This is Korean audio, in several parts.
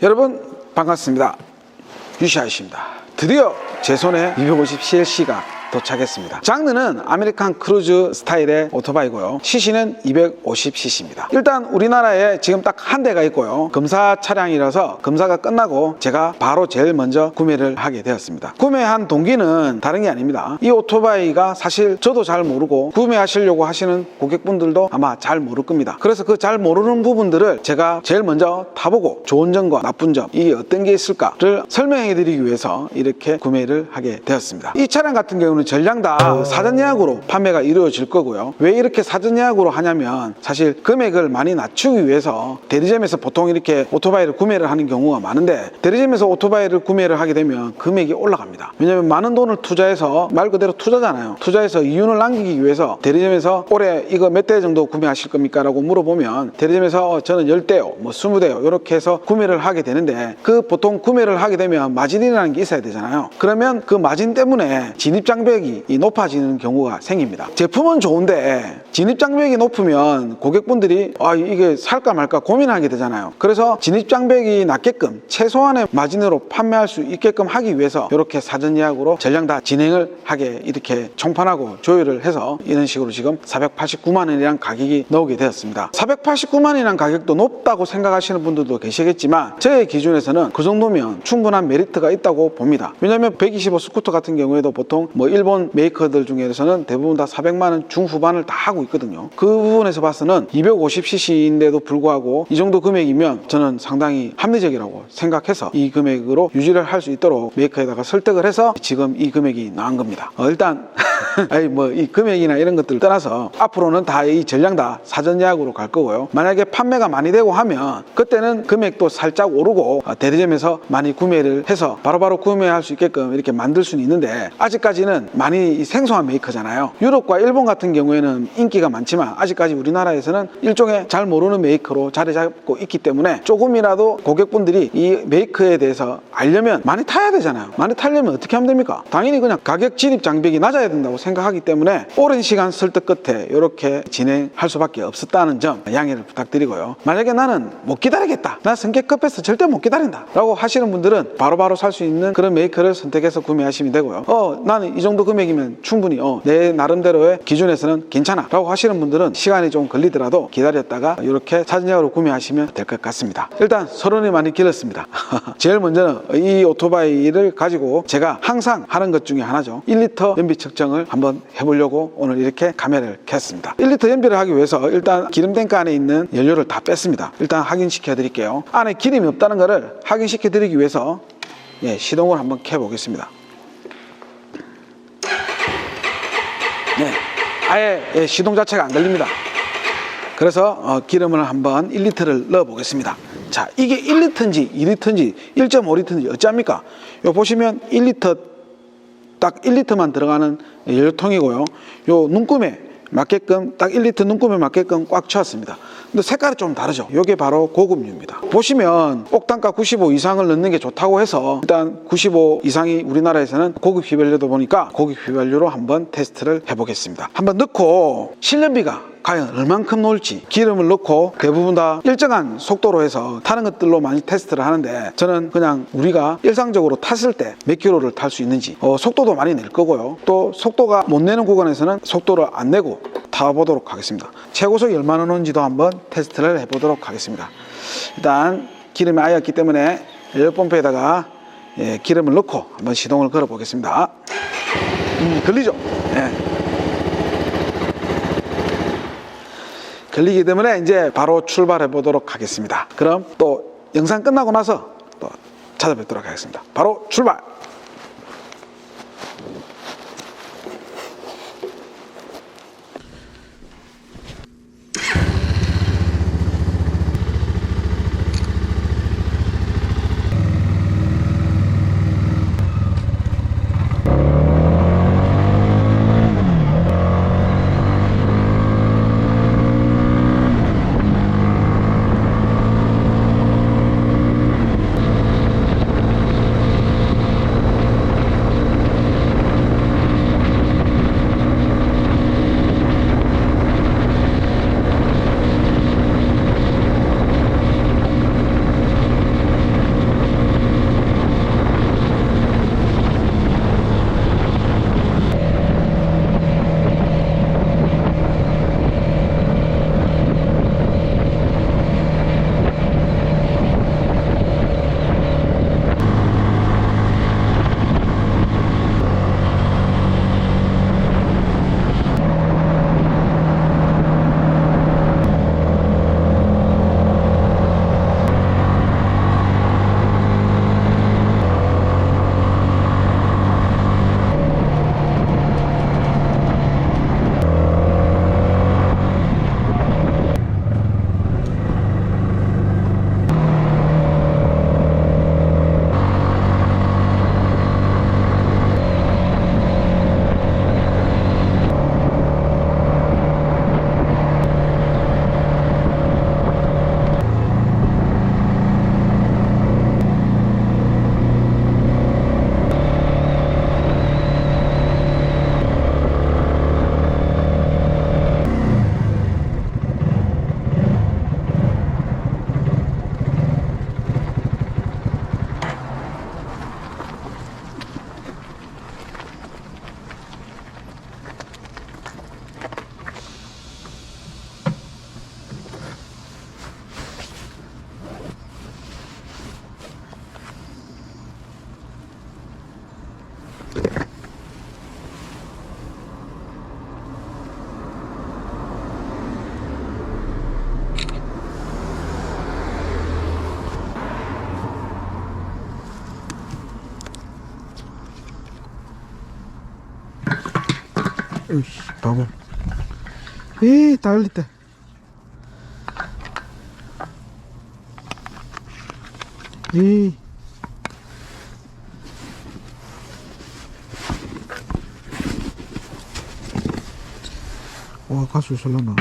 여러분 반갑습니다. 유시아이씨입니다. 드디어 제 손에 250cl가 도착했습니다. 장르는 아메리칸 크루즈 스타일의 오토바이고요. CC는 250cc입니다. 일단 우리나라에 지금 딱 한 대가 있고요. 검사 차량이라서 검사가 끝나고 제가 바로 제일 먼저 구매를 하게 되었습니다. 구매한 동기는 다른 게 아닙니다. 이 오토바이가 사실 저도 잘 모르고 구매하시려고 하시는 고객분들도 아마 잘 모를 겁니다. 그래서 그 잘 모르는 부분들을 제가 제일 먼저 타보고 좋은 점과 나쁜 점, 이 어떤 게 있을까를 설명해 드리기 위해서 이렇게 구매를 하게 되었습니다. 이 차량 같은 경우는 전량 다 사전 예약으로 판매가 이루어질 거고요. 왜 이렇게 사전 예약으로 하냐면 사실 금액을 많이 낮추기 위해서 대리점에서 보통 이렇게 오토바이를 구매를 하는 경우가 많은데, 대리점에서 오토바이를 구매를 하게 되면 금액이 올라갑니다. 왜냐면 많은 돈을 투자해서, 말 그대로 투자잖아요. 투자해서 이윤을 남기기 위해서 대리점에서 올해 이거 몇 대 정도 구매하실 겁니까? 라고 물어보면 대리점에서 저는 10대요 뭐 20대요 이렇게 해서 구매를 하게 되는데, 그 보통 구매를 하게 되면 마진이라는 게 있어야 되잖아요. 그러면 그 마진 때문에 진입장벽이 높아지는 경우가 생깁니다. 제품은 좋은데 진입장벽이 높으면 고객분들이 이게 살까 말까 고민하게 되잖아요. 그래서 진입장벽이 낮게끔 최소한의 마진으로 판매할 수 있게끔 하기 위해서 이렇게 사전 예약으로 전량 다 진행을 하게 이렇게 총판하고 조율을 해서 이런 식으로 지금 489만 원이란 가격이 나오게 되었습니다. 489만 원이란 가격도 높다고 생각하시는 분들도 계시겠지만 저의 기준에서는 그 정도면 충분한 메리트가 있다고 봅니다. 왜냐하면 125 스쿠터 같은 경우에도 보통 뭐 일본 메이커들 중에서는 대부분 다 400만 원 중후반을 다 하고 있거든요. 그 부분에서 봐서는 250cc인데도 불구하고 이 정도 금액이면 저는 상당히 합리적이라고 생각해서 이 금액으로 유지를 할 수 있도록 메이커에다가 설득을 해서 지금 이 금액이 나온 겁니다. 일단 이 금액이나 이런 것들 떠나서 앞으로는 다 이 전량 다 사전 예약으로 갈 거고요. 만약에 판매가 많이 되고 하면 그때는 금액도 살짝 오르고 대리점에서 많이 구매를 해서 바로바로 구매할 수 있게끔 이렇게 만들 수는 있는데, 아직까지는 많이 생소한 메이커잖아요. 유럽과 일본 같은 경우에는 인기가 많지만 아직까지 우리나라에서는 일종의 잘 모르는 메이커로 자리 잡고 있기 때문에 조금이라도 고객분들이 이 메이커에 대해서 알려면 많이 타야 되잖아요. 많이 타려면 어떻게 하면 됩니까? 당연히 그냥 가격 진입 장벽이 낮아야 된다고 생각하기 때문에 오랜 시간 설득 끝에 이렇게 진행할 수밖에 없었다는 점 양해를 부탁드리고요. 만약에 나는 못 기다리겠다, 나 성격 급해서 절대 못 기다린다 라고 하시는 분들은 바로바로 살 수 있는 그런 메이커를 선택해서 구매하시면 되고요. 나는 이 정도 금액이면 충분히 내 나름대로의 기준에서는 괜찮아 라고 하시는 분들은 시간이 좀 걸리더라도 기다렸다가 이렇게 사전 예약으로 구매하시면 될 것 같습니다. 일단 서론이 많이 길었습니다. 제일 먼저는 이 오토바이를 가지고 제가 항상 하는 것 중에 하나죠. 1리터 연비 측정을 한번 해보려고 오늘 이렇게 카메라를 켰습니다. 1리터 연비를 하기 위해서 일단 기름 탱크 안에 있는 연료를 다 뺐습니다. 일단 확인시켜 드릴게요. 안에 기름이 없다는 것을 확인시켜 드리기 위해서 시동을 한번 켜 보겠습니다. 아예 시동 자체가 안 걸립니다. 그래서 기름을 한번 1리터를 넣어 보겠습니다. 자, 이게 1리터인지 2리터인지 1.5리터인지 어찌합니까? 요 보시면 1리터 딱 1리터만 들어가는 연료통이고요. 요 눈금에 맞게끔 딱 1리터 눈금에 맞게끔 꽉 채웠습니다. 근데 색깔이 좀 다르죠. 이게 바로 고급류입니다. 보시면 옥탄가 95 이상을 넣는 게 좋다고 해서 일단 95 이상이 우리나라에서는 고급 휘발유다 보니까 고급 휘발유로 한번 테스트를 해보겠습니다. 한번 넣고 실연비가 과연 얼만큼 나올지 기름을 넣고 대부분 다 일정한 속도로 해서 타는 것들로 많이 테스트를 하는데, 저는 그냥 우리가 일상적으로 탔을 때 몇 킬로를 탈 수 있는지 속도도 많이 낼 거고요. 또 속도가 못 내는 구간에서는 속도를 안 내고 타보도록 하겠습니다. 최고속이 얼마나 나오는지도 한번 테스트를 해보도록 하겠습니다. 일단 기름이 아였기 때문에 에어펌프에다가 기름을 넣고 한번 시동을 걸어 보겠습니다. 걸리죠? 걸리기 때문에 이제 바로 출발해 보도록 하겠습니다. 그럼 또 영상 끝나고 나서 또 찾아뵙도록 하겠습니다. 바로 출발! 으이씨, 바보. 에이, 다 흘렸다. 에이. 와, 가수 설렁나.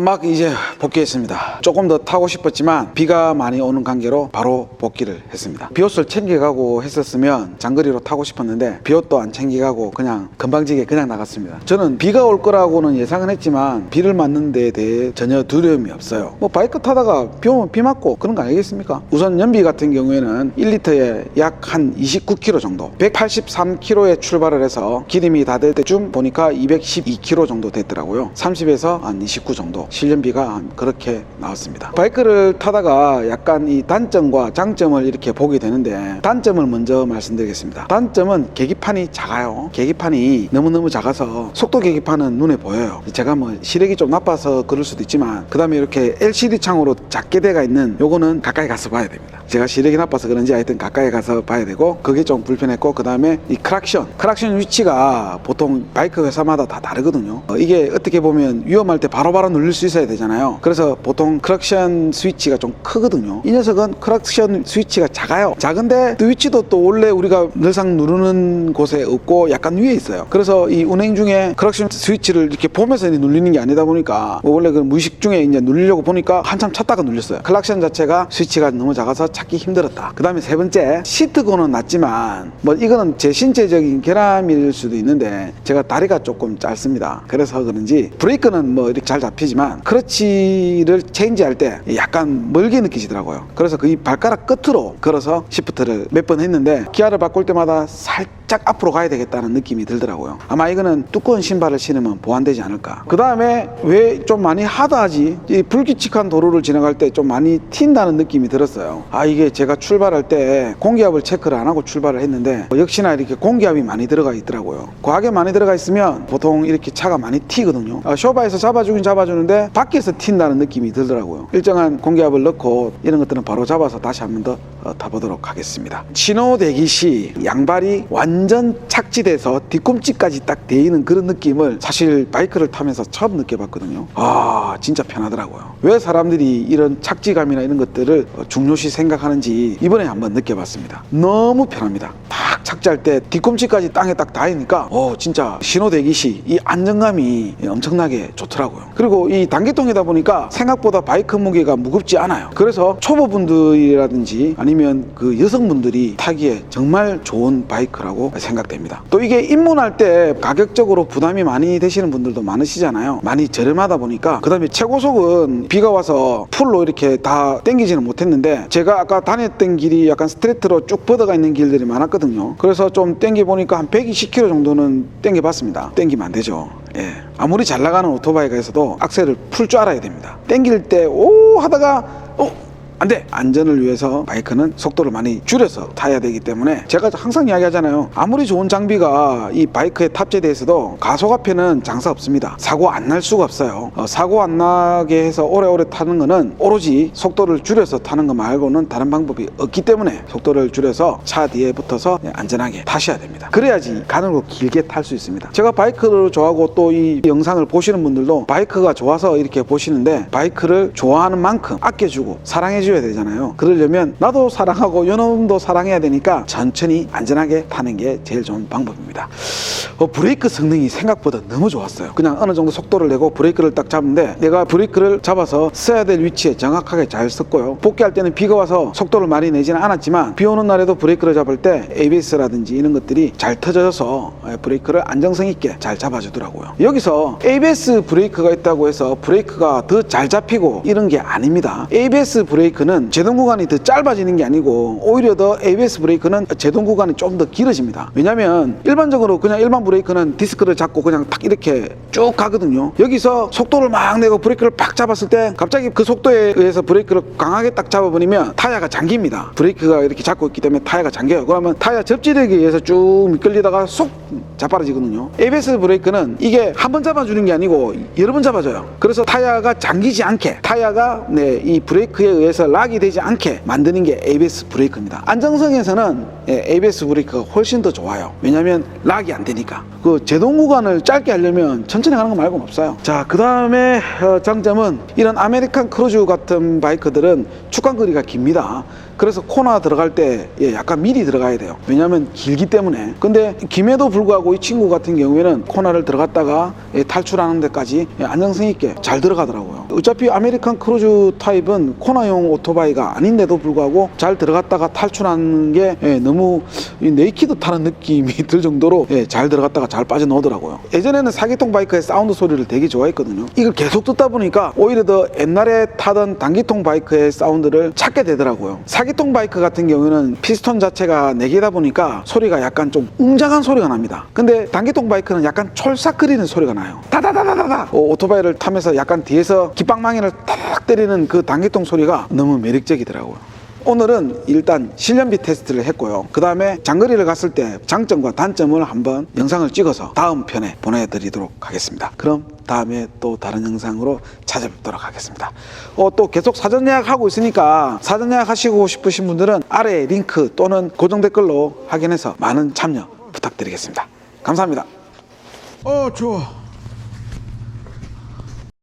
막 이제 복귀했습니다. 조금 더 타고 싶었지만 비가 많이 오는 관계로 바로 복귀를 했습니다. 비옷을 챙겨가고 했었으면 장거리로 타고 싶었는데 비옷도 안 챙겨가고 그냥 건방지게 그냥 나갔습니다. 저는 비가 올 거라고는 예상은 했지만 비를 맞는 데에 대해 전혀 두려움이 없어요. 뭐 바이크 타다가 비 오면 비 맞고 그런 거 아니겠습니까? 우선 연비 같은 경우에는 1리터에 약 한 29km 정도, 183km에 출발을 해서 기름이 다 될 때쯤 보니까 212km 정도 됐더라고요. 30에서 한 29 정도 실연비가 그렇게 나왔습니다. 바이크를 타다가 약간 이 단점과 장점을 이렇게 보게 되는데, 단점을 먼저 말씀드리겠습니다. 단점은 계기판이 작아요. 계기판이 너무너무 작아서 속도 계기판은 눈에 보여요. 제가 뭐 시력이 좀 나빠서 그럴 수도 있지만, 그 다음에 이렇게 LCD 창으로 작게 돼가 있는 요거는 가까이 가서 봐야 됩니다. 제가 시력이 나빠서 그런지 하여튼 가까이 가서 봐야 되고, 그게 좀 불편했고, 그 다음에 이 크락션 위치가 보통 바이크 회사마다 다 다르거든요. 이게 어떻게 보면 위험할 때 바로바로 누릴 수 있어야 되잖아요. 그래서 보통 크락션 스위치가 좀 크거든요. 이 녀석은 크락션 스위치가 작아요. 작은데 그 위치도 또 원래 우리가 늘상 누르는 곳에 없고 약간 위에 있어요. 그래서 이 운행 중에 크락션 스위치를 이렇게 보면서 누르는 게 아니다 보니까 원래 그 무의식 중에 이제 누르려고 보니까 한참 찾다가 눌렸어요. 클락션 자체가 스위치가 너무 작아서 찾기 힘들었다. 그 다음에 세 번째, 시트고는 낮지만 뭐 이거는 제 신체적인 결함일 수도 있는데 제가 다리가 조금 짧습니다. 그래서 그런지 브레이크는 뭐 이렇게 잘 잡히지만 크러치를 체인지할 때 약간 멀게 느끼시더라고요. 그래서 그 이 발가락 끝으로 걸어서 시프트를 몇 번 했는데 기아를 바꿀 때마다 살짝 앞으로 가야 되겠다는 느낌이 들더라고요. 아마 이거는 두꺼운 신발을 신으면 보완되지 않을까. 그 다음에 왜 좀 많이 하다하지, 이 불규칙한 도로를 지나갈 때 좀 많이 튄다는 느낌이 들었어요. 이게 제가 출발할 때 공기압을 체크를 안 하고 출발을 했는데 역시나 이렇게 공기압이 많이 들어가 있더라고요. 과하게 많이 들어가 있으면 보통 이렇게 차가 많이 튀거든요. 쇼바에서 잡아주긴 잡아주는데 밖에서 튄다는 느낌이 들더라고요. 일정한 공기압을 넣고 이런 것들은 바로 잡아서 다시 한 번 더 타보도록 하겠습니다. 신호 대기 시 양발이 완전 착지돼서 뒤꿈치까지 딱 대이는 그런 느낌을 사실 바이크를 타면서 처음 느껴봤거든요. 진짜 편하더라고요. 왜 사람들이 이런 착지감이나 이런 것들을 중요시 생각하는지 이번에 한번 느껴봤습니다. 너무 편합니다. 딱 착지할 때 뒤꿈치까지 땅에 딱 닿으니까 진짜 신호 대기 시 이 안정감이 엄청나게 좋더라고요. 그리고 이 단계통이다 보니까 생각보다 바이크 무게가 무겁지 않아요. 그래서 초보분들이라든지 아니면 그 여성분들이 타기에 정말 좋은 바이크라고 생각됩니다. 또 이게 입문할 때 가격적으로 부담이 많이 되시는 분들도 많으시잖아요. 많이 저렴하다 보니까. 그 다음에 최고속은 비가 와서 풀로 이렇게 다 당기지는 못했는데, 제가 아까 다녔던 길이 약간 스트레이트로 쭉 뻗어가 있는 길들이 많았거든요. 그래서 좀 당겨 보니까 한 120km 정도는 당겨 봤습니다. 당기면 안 되죠. 아무리 잘 나가는 오토바이가 있어도 악셀을 풀 줄 알아야 됩니다. 당길 때 하다가 안 돼! 안전을 위해서 바이크는 속도를 많이 줄여서 타야 되기 때문에 제가 항상 이야기하잖아요. 아무리 좋은 장비가 이 바이크에 탑재되어 있어도 가속 앞에는 장사 없습니다. 사고 안 날 수가 없어요. 사고 안 나게 해서 오래오래 타는 거는 오로지 속도를 줄여서 타는 거 말고는 다른 방법이 없기 때문에 속도를 줄여서 차 뒤에 붙어서 안전하게 타셔야 됩니다. 그래야지 가늘고 길게 탈 수 있습니다. 제가 바이크를 좋아하고 또 이 영상을 보시는 분들도 바이크가 좋아서 이렇게 보시는데, 바이크를 좋아하는 만큼 아껴주고 사랑해주고 해줘야 되잖아요. 그러려면 나도 사랑하고 요놈도 사랑해야 되니까 천천히 안전하게 타는 게 제일 좋은 방법입니다. 브레이크 성능이 생각보다 너무 좋았어요. 그냥 어느 정도 속도를 내고 브레이크를 딱 잡는데, 내가 브레이크를 잡아서 써야 될 위치에 정확하게 잘 썼고요. 복귀할 때는 비가 와서 속도를 많이 내지는 않았지만 비 오는 날에도 브레이크를 잡을 때 ABS라든지 이런 것들이 잘 터져서 브레이크를 안정성 있게 잘 잡아주더라고요. 여기서 ABS 브레이크가 있다고 해서 브레이크가 더 잘 잡히고 이런 게 아닙니다. ABS 브레이크는 제동 구간이 더 짧아지는 게 아니고 오히려 더 ABS 브레이크는 제동 구간이 좀 더 길어집니다. 왜냐면 일반적으로 그냥 일반 브레이크는 디스크를 잡고 그냥 딱 이렇게 쭉 가거든요. 여기서 속도를 막 내고 브레이크를 팍 잡았을 때 갑자기 그 속도에 의해서 브레이크를 강하게 딱 잡아버리면 타이어가 잠깁니다. 브레이크가 이렇게 잡고 있기 때문에 타이어가 잠겨요. 그러면 타이어 접지력에 의해서 쭉 미끌리다가 쏙 자빠져지거든요. ABS 브레이크는 이게 한 번 잡아주는 게 아니고 여러 번 잡아줘요. 그래서 타이어가 잠기지 않게, 타이어가 이 브레이크에 의해서 락이 되지 않게 만드는 게 ABS 브레이크입니다. 안정성에서는 ABS 브레이크가 훨씬 더 좋아요. 왜냐하면 락이 안 되니까. 그 제동 구간을 짧게 하려면 천천히 가는 거 말고는 없어요. 자, 그 다음에 장점은 이런 아메리칸 크루즈 같은 바이크들은 축간거리가 깁니다. 그래서 코너 들어갈 때 약간 미리 들어가야 돼요. 왜냐하면 길기 때문에. 근데 김에도 불구하고 이 친구 같은 경우에는 코너를 들어갔다가 탈출하는 데까지 안정성 있게 잘 들어가더라고요. 어차피 아메리칸 크루즈 타입은 코너용 오토바이가 아닌데도 불구하고 잘 들어갔다가 탈출하는 게 너무 네이키드 타는 느낌이 들 정도로 잘 들어갔다가 잘 빠져나오더라고요. 예전에는 사기통 바이크의 사운드 소리를 되게 좋아했거든요. 이걸 계속 듣다 보니까 오히려 더 옛날에 타던 단기통 바이크의 사운드를 찾게 되더라고요. 사기통 바이크 같은 경우는 피스톤 자체가 4개다 보니까 소리가 약간 좀 웅장한 소리가 납니다. 근데 단기통 바이크는 약간 촐싹거리는 소리가 나요. 다다다다다다. 오토바이를 타면서 약간 뒤에서 깃방망이를 탁 때리는 그 단기통 소리가 너무 매력적이더라고요. 오늘은 일단 실연비 테스트를 했고요. 그 다음에 장거리를 갔을 때 장점과 단점을 한번 영상을 찍어서 다음 편에 보내드리도록 하겠습니다. 그럼 다음에 또 다른 영상으로 찾아뵙도록 하겠습니다. 또 계속 사전 예약하고 있으니까 사전 예약하시고 싶으신 분들은 아래 링크 또는 고정 댓글로 확인해서 많은 참여 부탁드리겠습니다. 감사합니다. 좋아.